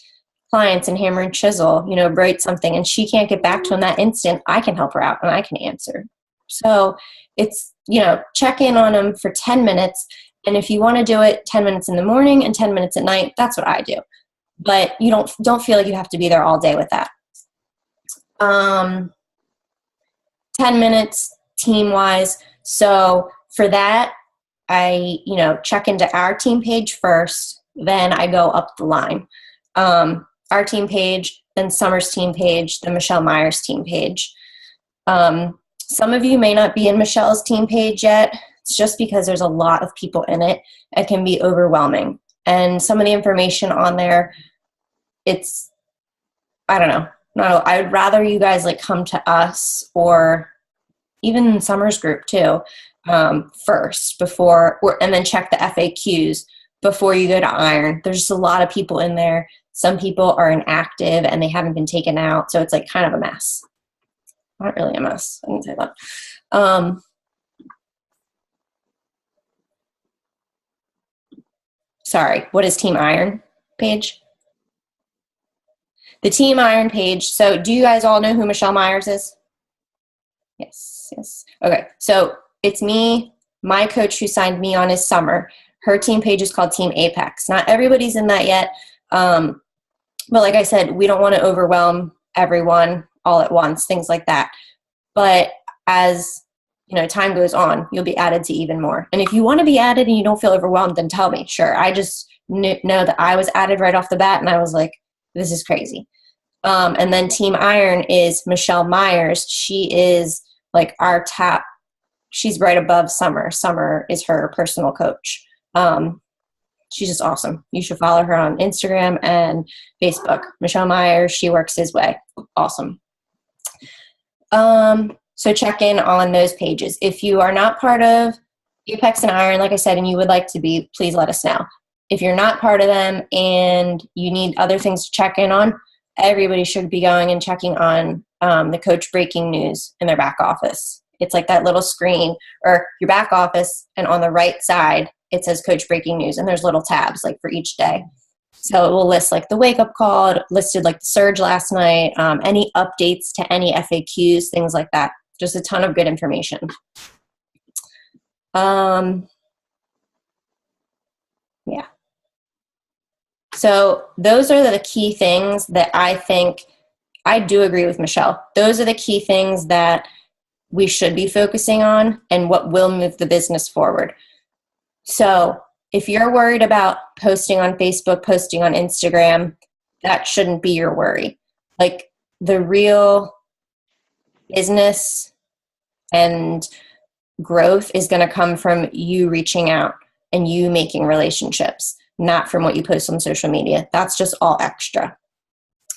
clients in Hammer and Chisel, writes something and she can't get back to him that instant, I can help her out and I can answer. So it's, check in on them for 10 minutes. And if you want to do it 10 minutes in the morning and 10 minutes at night, that's what I do. But you don't feel like you have to be there all day with that. 10 minutes team-wise. So for that, I, check into our team page first, then I go up the line. Our team page, then Summer's team page, then Michelle Myers' team page. Some of you may not be in Michelle's team page yet. It's just because there's a lot of people in it. It can be overwhelming. And some of the information on there, it's, I don't know. No, I'd rather you guys like come to us or even Summer's group too, first and then check the FAQs before you go to Iron. There's just a lot of people in there. Some people are inactive and they haven't been taken out. So it's like kind of a mess. Not really a mess. I didn't say that. Sorry, what is Team Iron page? The Team Iron page. So do you guys all know who Michelle Myers is? Yes. Okay, so it's me. My coach who signed me on is Summer. Her team page is called Team Apex. Not everybody's in that yet. But like I said, we don't want to overwhelm everyone all at once, things like that. But as time goes on, you'll be added to even more. And if you want to be added and you don't feel overwhelmed, then tell me. Sure. I just know that I was added right off the bat and I was like, this is crazy. And then Team Iron is Michelle Myers. She is like our top. She's right above Summer. Summer is her personal coach. She's just awesome. You should follow her on Instagram and Facebook. Michelle Myers, she works his way. Awesome. So check in on those pages. If you are not part of Apex and Iron, like I said, and you would like to be, please let us know. If you're not part of them and you need other things to check in on, everybody should be going and checking on the coach breaking news in their back office. It's like that little screen or your back office, and on the right side, it says coach breaking news, and there's little tabs like for each day. So it will list like the wake up call, it listed like the surge last night, any updates to any FAQs, things like that. Just a ton of good information. Yeah. So those are the key things that I think, I do agree with Michelle. Those are the key things that we should be focusing on and what will move the business forward. So if you're worried about posting on Facebook, posting on Instagram, that shouldn't be your worry. Like the real business and growth is going to come from you reaching out and you making relationships, not from what you post on social media. That's just all extra.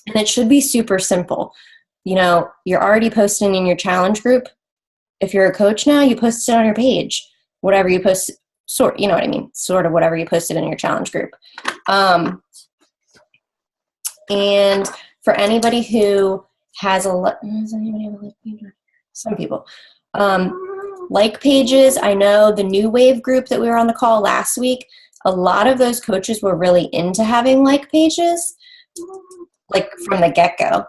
And it should be super simple. You're already posting in your challenge group. If you're a coach now, you post it on your page. Whatever you post, sort of whatever you posted in your challenge group. And for anybody who has does anybody have a like page? Some people. Like pages, I know the New Wave group that we were on the call last week, a lot of those coaches were really into having like pages, like from the get-go.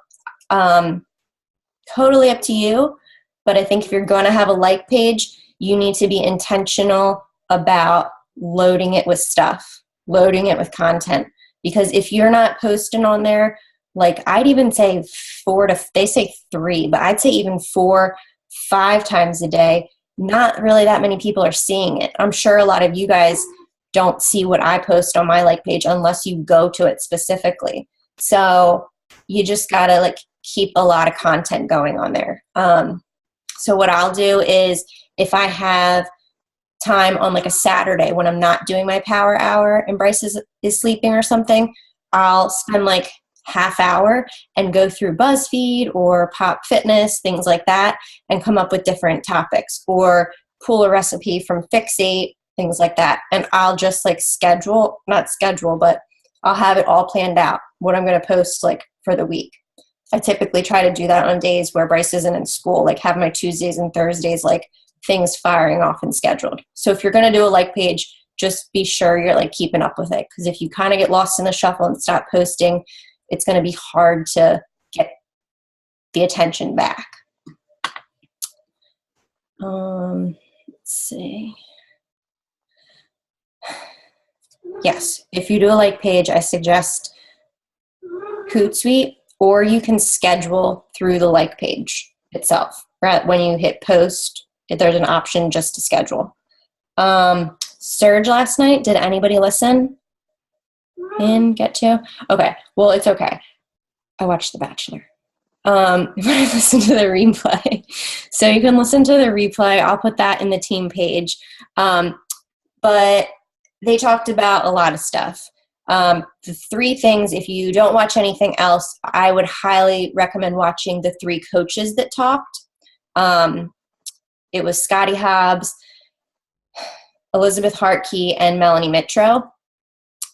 Totally up to you, but I think if you're going to have a like page, you need to be intentional about loading it with stuff, loading it with content. Because if you're not posting on there, like I'd even say they say 3, but I'd say even 4, 5 times a day, not really that many people are seeing it. I'm sure a lot of you guys don't see what I post on my like page unless you go to it specifically. So you just gotta like keep a lot of content going on there. So what I'll do is if I have time on like a Saturday when I'm not doing my power hour and Bryce is sleeping or something, I'll spend like half hour and go through BuzzFeed or Pop Fitness, things like that, and come up with different topics, or pull a recipe from Fixate, things like that. And I'll just like not schedule, but I'll have it all planned out, what I'm going to post like for the week. I typically try to do that on days where Bryce isn't in school, like have my Tuesdays and Thursdays, like things firing off and scheduled. So if you're going to do a like page, just be sure you're like keeping up with it. Because if you kind of get lost in the shuffle and stop posting, it's going to be hard to get the attention back. Let's see. Yes, if you do a like page, I suggest Hootsuite, or you can schedule through the like page itself. Right when you hit post, there's an option just to schedule. Surge last night, did anybody listen and get to? Okay, well, it's okay. I watched The Bachelor. I listened to the replay. So you can listen to the replay. I'll put that in the team page. But they talked about a lot of stuff. The 3 things, if you don't watch anything else, I would highly recommend watching the 3 coaches that talked. It was Scotty Hobbs, Elizabeth Hartkey, and Melanie Mitro.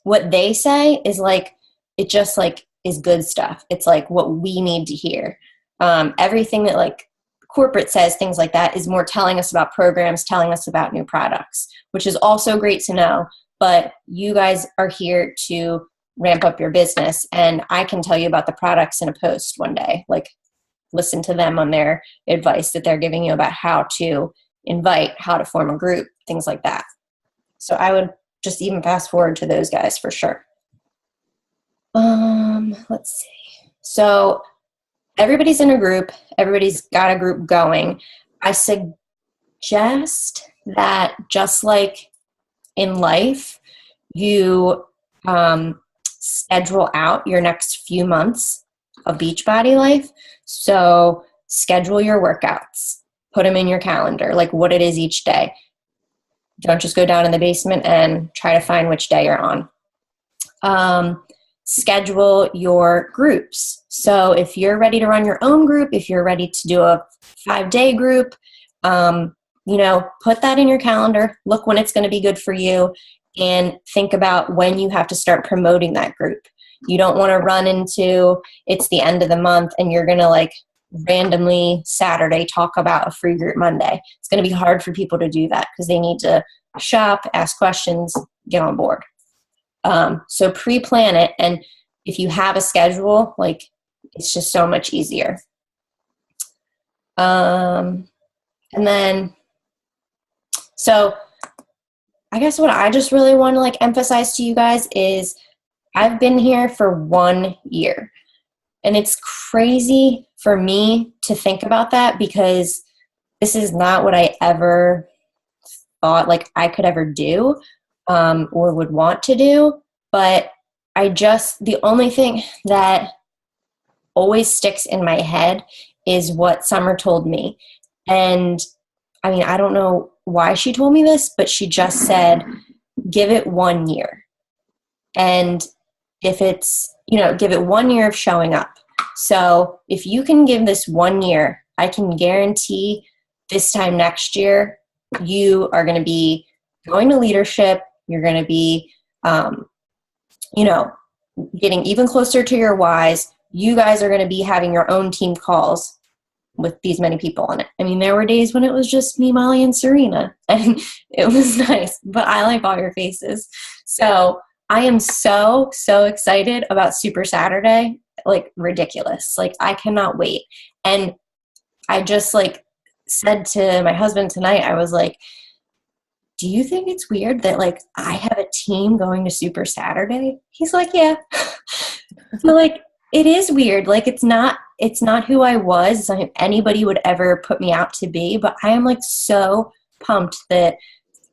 What they say is like, it just like is good stuff. It's like what we need to hear. Everything that like corporate says, things like that, is more telling us about programs, telling us about new products, which is also great to know. But you guys are here to ramp up your business, and I can tell you about the products in a post one day. Like, listen to them on their advice that they're giving you about how to invite, how to form a group, things like that. So I would just even fast forward to those guys for sure. Let's see. So everybody's in a group. Everybody's got a group going. I suggest that just like in life, you schedule out your next few months of Beachbody life. So schedule your workouts, put them in your calendar, like what it is each day. Don't just go down in the basement and try to find which day you're on. Schedule your groups. So if you're ready to run your own group, if you're ready to do a 5-day group, put that in your calendar, look when it's going to be good for you, and think about when you have to start promoting that group. You don't want to run into it's the end of the month and you're going to like randomly Saturday talk about a free group Monday. It's going to be hard for people to do that because they need to shop, ask questions, get on board. So pre-plan it. And if you have a schedule, like it's just so much easier. And then, so I guess what I just really want to like emphasize to you guys is I've been here for 1 year, and it's crazy for me to think about that because this is not what I ever thought like I could ever do or would want to do. But the only thing that always sticks in my head is what Summer told me. And I mean, I don't know why she told me this, but she just said, give it 1 year. And if it's, give it 1 year of showing up. So if you can give this 1 year, I can guarantee this time next year, you are going to be going to leadership. You're going to be, getting even closer to your whys. You guys are going to be having your own team calls with these many people on it. I mean, there were days when it was just me, Molly, and Serena, and it was nice, but I like all your faces. So I am so, so excited about Super Saturday, like ridiculous. Like I cannot wait. And I just like said to my husband tonight, I was like, do you think it's weird that like I have a team going to Super Saturday? He's like, yeah. So like, it is weird. Like it's not who I was. It's not who anybody would ever put me out to be, but I am like so pumped that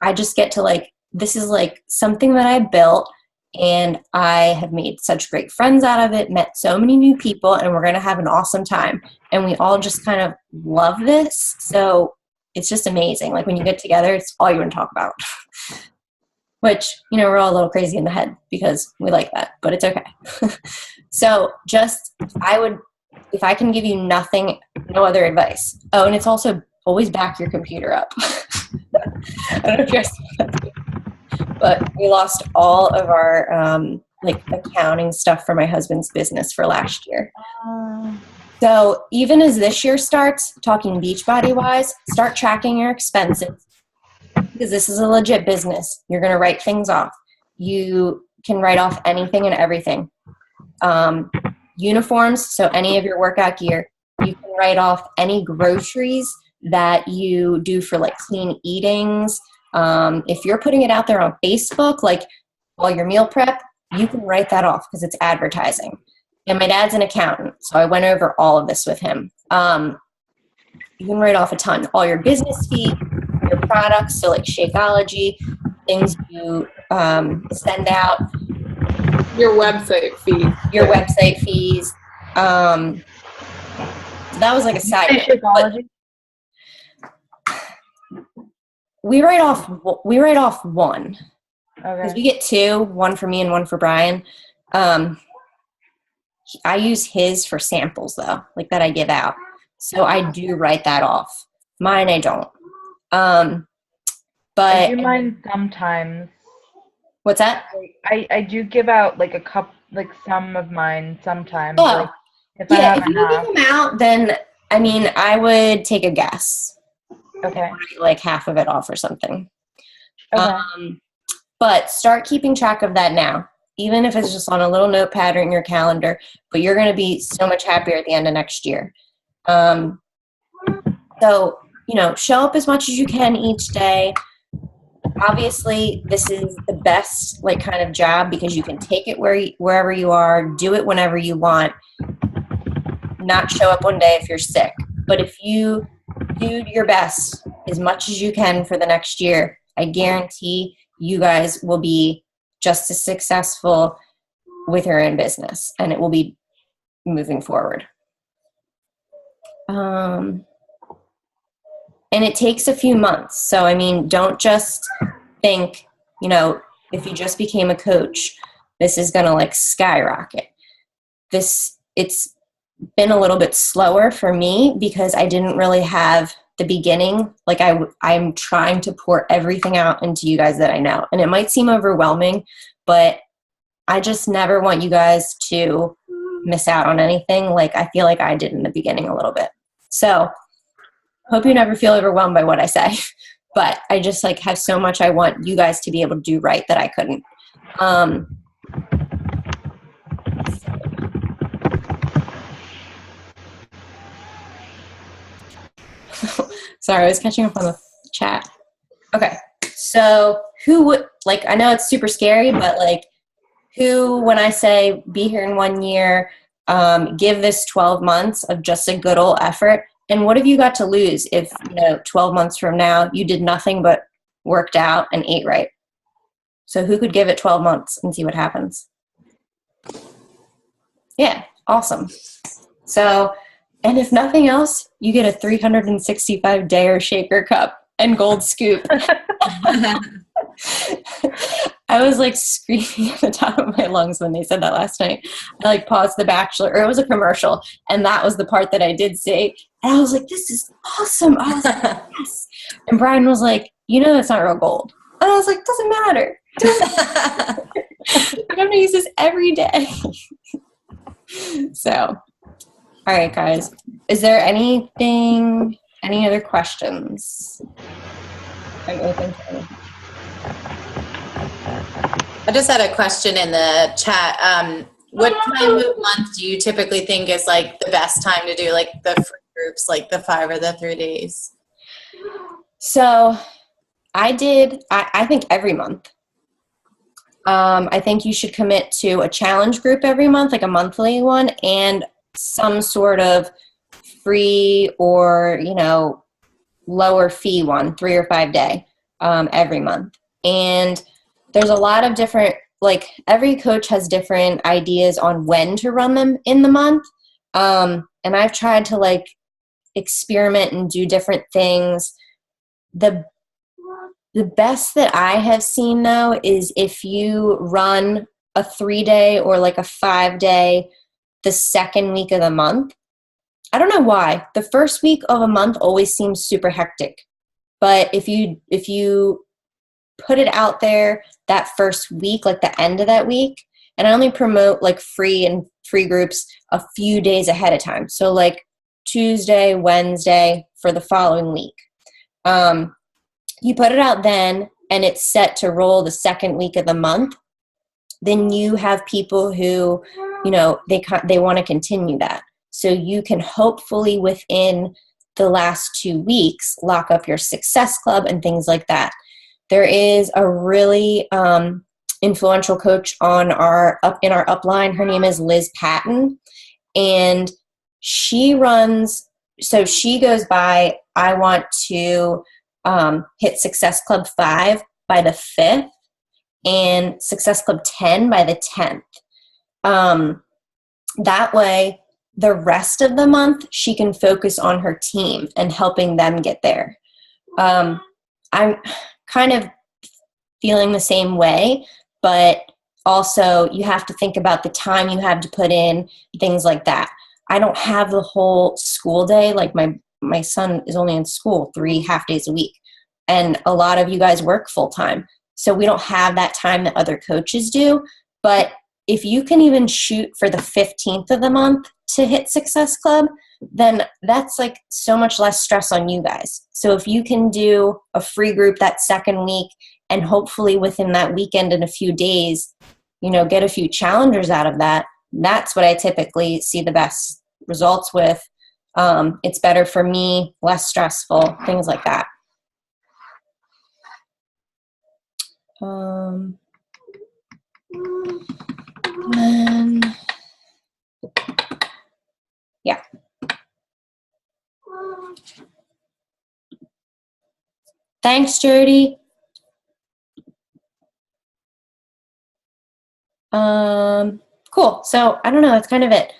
I just get to like, this is like something that I built, and I have made such great friends out of it, met so many new people, and we're going to have an awesome time. And we all just kind of love this. So it's just amazing. Like when you get together, it's all you want to talk about. Which, you know, we're all a little crazy in the head because we like that, but it's okay. So if I can give you no other advice. Oh, and it's also always back your computer up. I don't know if you guys know that, but we lost all of our like accounting stuff for my husband's business for last year. So even as this year starts, talking Beachbody wise, start tracking your expenses, because this is a legit business. You're going to write things off. You can write off anything and everything. Uniforms, so any of your workout gear. You can write off any groceries that you do for like clean eatings. If you're putting it out there on Facebook, like all your meal prep, you can write that off because it's advertising. And my dad's an accountant, so I went over all of this with him. You can write off a ton. All your business fees, your products, so like Shakeology, things you send out. Your website fee. Your website fees. That was like a side note. Shakeology? We write off one. Because Okay. we get two, one for me and one for Brian. I use his for samples though, like that I give out. So I do write that off. Mine I don't. But I do mine sometimes. what's that? I do give out like some of mine sometimes. Oh, like, if I yeah. have If you enough. give them out, then I mean, I would take a guess. Okay. Like half of it off or something. Okay. But start keeping track of that now, even if it's just on a little notepad or in your calendar. But you're going to be so much happier at the end of next year. So, you know, show up as much as you can each day. Obviously, this is the best like kind of job because you can take it wherever you are, do it whenever you want, not show up one day if you're sick. But if you do your best as much as you can for the next year, I guarantee you guys will be just as successful with your own business, and it will be moving forward. And it takes a few months. So, I mean, don't just think, you know, if you just became a coach, this is going to like skyrocket. It's been a little bit slower for me because I didn't really have the beginning. Like I'm trying to pour everything out into you guys that I know. And it might seem overwhelming, but I just never want you guys to miss out on anything like I feel like I did in the beginning a little bit. So hope you never feel overwhelmed by what I say, but I just like have so much I want you guys to be able to do right that I couldn't. Sorry, I was catching up on the chat. Okay, so who would, like, I know it's super scary, but like who, when I say be here in 1 year, give this 12 months of just a good old effort, and what have you got to lose if, you know, 12 months from now you did nothing but worked out and ate right? So who could give it 12 months and see what happens? Yeah, awesome. So, and if nothing else, you get a 365-day shaker cup and gold scoop. I was like screaming at the top of my lungs when they said that last night. I like paused The Bachelor, or it was a commercial, and that was the part that I did say. And I was like, this is awesome. I was like, yes. And Brian was like, you know, that's not real gold. And I was like, doesn't matter. I'm going to use this every day. So, all right, guys. Is there any other questions? I'm open to anything. I just had a question in the chat. What time of month do you typically think is like the best time to do like the free groups, like the 5 or the 3 days? So I think every month. I think you should commit to a challenge group every month, like a monthly one, and some sort of free or, lower fee one, 3 or 5 day, every month. And there's a lot of different, like every coach has different ideas on when to run them in the month. And I've tried to like experiment and do different things. The best that I have seen, though, is if you run a 3-day or like a 5-day the second week of the month. I don't know why. The first week of a month always seems super hectic. But if you put it out there that first week, like the end of that week, and I only promote like free groups a few days ahead of time. So like Tuesday, Wednesday for the following week. You put it out then, and it's set to roll the second week of the month, then you have people who, they want to continue that. So you can hopefully within the last 2 weeks lock up your success club and things like that. There is a really influential coach in our upline. Her name is Liz Patton, and she goes by, I want to hit Success Club 5 by the 5th and Success Club 10 by the 10th. That way, the rest of the month, she can focus on her team and helping them get there. I'm kind of feeling the same way, but also you have to think about the time you have to put in, things like that. I don't have the whole school day. Like my son is only in school 3 half days a week, and a lot of you guys work full time. So we don't have that time that other coaches do. But if you can even shoot for the 15th of the month to hit Success Club, then that's like so much less stress on you guys. So if you can do a free group that second week, and hopefully within that weekend in a few days, get a few challengers out of that, that's what I typically see the best results with. It's better for me, less stressful, things like that. Yeah. Thanks, Jody. Cool. So I don't know. That's kind of it.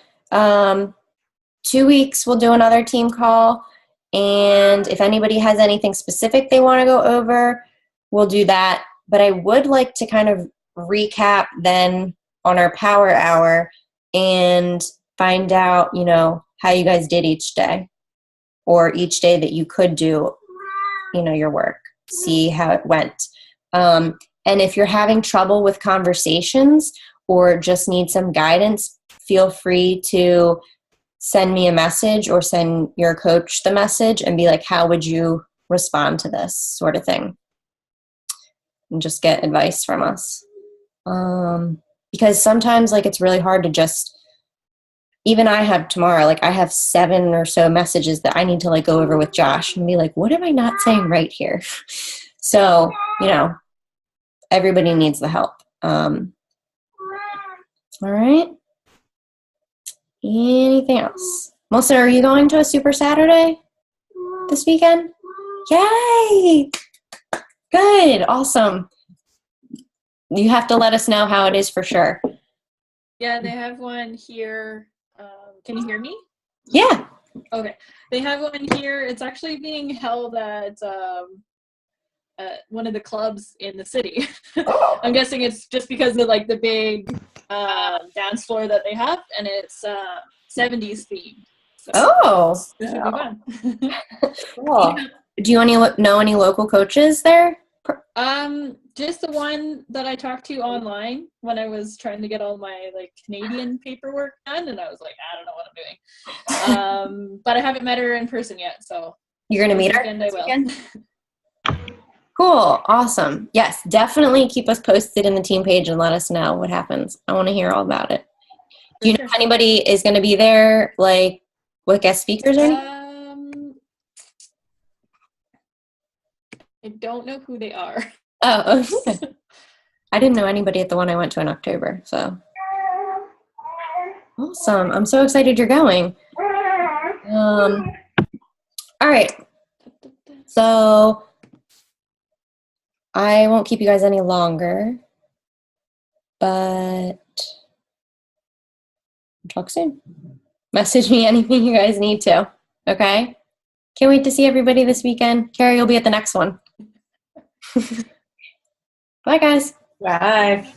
2 weeks, we'll do another team call. And if anybody has anything specific they want to go over, we'll do that. But I would like to kind of recap then on our power hour and find out, how you guys did each day, or each day that you could do, your work, see how it went. And if you're having trouble with conversations or just need some guidance, feel free to send me a message or send your coach the message and be like, how would you respond to this sort of thing? And just get advice from us. Because sometimes it's really hard to just, even I have tomorrow, I have 7 or so messages that I need to go over with Josh and be like, what am I not saying right here? So, everybody needs the help. All right. Anything else? Melissa, are you going to a Super Saturday this weekend? Yay! Good. Awesome. You have to let us know how it is for sure. Yeah, they have one here. Can you hear me? Yeah. Okay. They have one here. It's actually being held at one of the clubs in the city. Oh. I'm guessing it's just because of the big dance floor that they have, and it's 70s themed. So this should be fun. Cool. Do you know any local coaches there? Just the one that I talked to online when I was trying to get all my Canadian paperwork done, and I was like, I don't know what I'm doing. But I haven't met her in person yet, so you're gonna meet her this weekend? Cool. Awesome. Yes, definitely keep us posted in the team page and let us know what happens. I want to hear all about it. Do you know if anybody is going to be there, with guest speakers or anything? I don't know who they are. Oh, okay. I didn't know anybody at the one I went to in October, so. Awesome. I'm so excited you're going. All right. So I won't keep you guys any longer, but talk soon. Message me anything you guys need to, okay? Can't wait to see everybody this weekend. Carrie will be at the next one. Bye, guys. Bye.